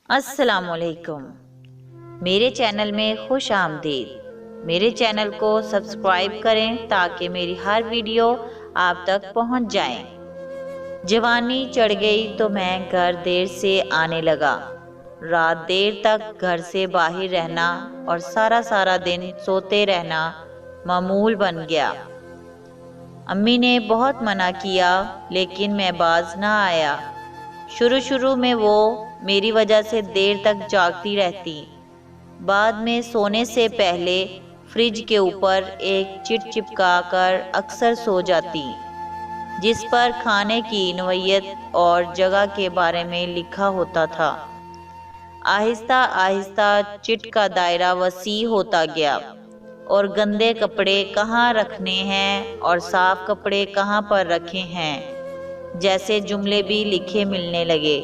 अस्सलाम वालेकुम। मेरे चैनल में खुश आमदीद। मेरे चैनल को सब्सक्राइब करें ताकि मेरी हर वीडियो आप तक पहुंच जाए। जवानी चढ़ गई तो मैं घर देर से आने लगा। रात देर तक घर से बाहर रहना और सारा सारा दिन सोते रहना मामूल बन गया। अम्मी ने बहुत मना किया लेकिन मैं बाज ना आया। शुरू में वो मेरी वजह से देर तक जागती रहती। बाद में सोने से पहले फ्रिज के ऊपर एक चिट चिपका कर अक्सर सो जाती, जिस पर खाने की नौइयत और जगह के बारे में लिखा होता था। आहिस्ता आहिस्ता चिट का दायरा वसी होता गया और गंदे कपड़े कहाँ रखने हैं और साफ कपड़े कहाँ पर रखे हैं जैसे जुमले भी लिखे मिलने लगे।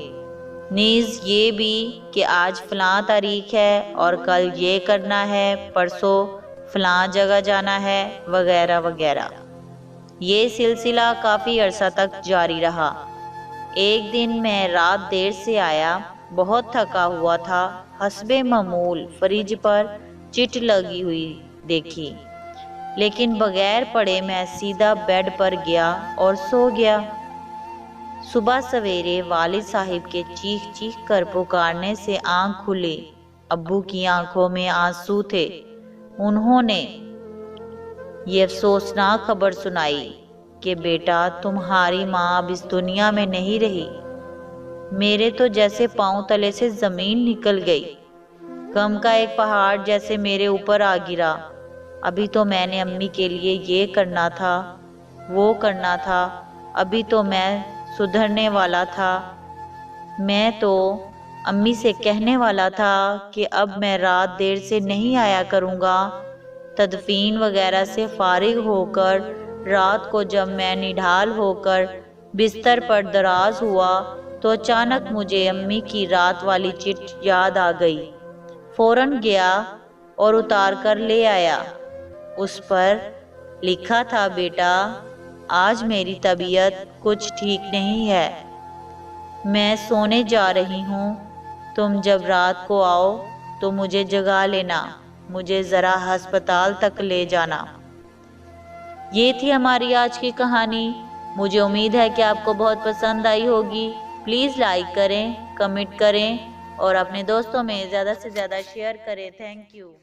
नीज़ ये भी कि आज फ़लाँ तारीख है और कल ये करना है, परसों फ़लाँ जगह जाना है, वगैरह वगैरह। ये सिलसिला काफ़ी अरसा तक जारी रहा। एक दिन मैं रात देर से आया, बहुत थका हुआ था। हस्बे मामूल फ्रिज पर चिट लगी हुई देखी, लेकिन बगैर पढ़े मैं सीधा बेड पर गया और सो गया। सुबह सवेरे वालिद साहिब के चीख चीख कर पुकारने से आंख खुली। अब्बू की आंखों में आंसू थे। उन्होंने ये अफसोसनाक खबर सुनाई कि बेटा तुम्हारी माँ अब इस दुनिया में नहीं रही। मेरे तो जैसे पांव तले से जमीन निकल गई। गम का एक पहाड़ जैसे मेरे ऊपर आ गिरा। अभी तो मैंने अम्मी के लिए ये करना था, वो करना था। अभी तो मैं सुधरने वाला था। मैं तो अम्मी से कहने वाला था कि अब मैं रात देर से नहीं आया करूँगा। तदफीन वगैरह से फारिग होकर रात को जब मैं निढाल होकर बिस्तर पर दराज हुआ तो अचानक मुझे अम्मी की रात वाली चिट याद आ गई। फौरन गया और उतार कर ले आया। उस पर लिखा था, बेटा आज मेरी तबीयत कुछ ठीक नहीं है, मैं सोने जा रही हूँ। तुम जब रात को आओ तो मुझे जगा लेना, मुझे ज़रा अस्पताल तक ले जाना। ये थी हमारी आज की कहानी। मुझे उम्मीद है कि आपको बहुत पसंद आई होगी। प्लीज़ लाइक करें, कमेंट करें और अपने दोस्तों में ज़्यादा से ज़्यादा शेयर करें। Thank you.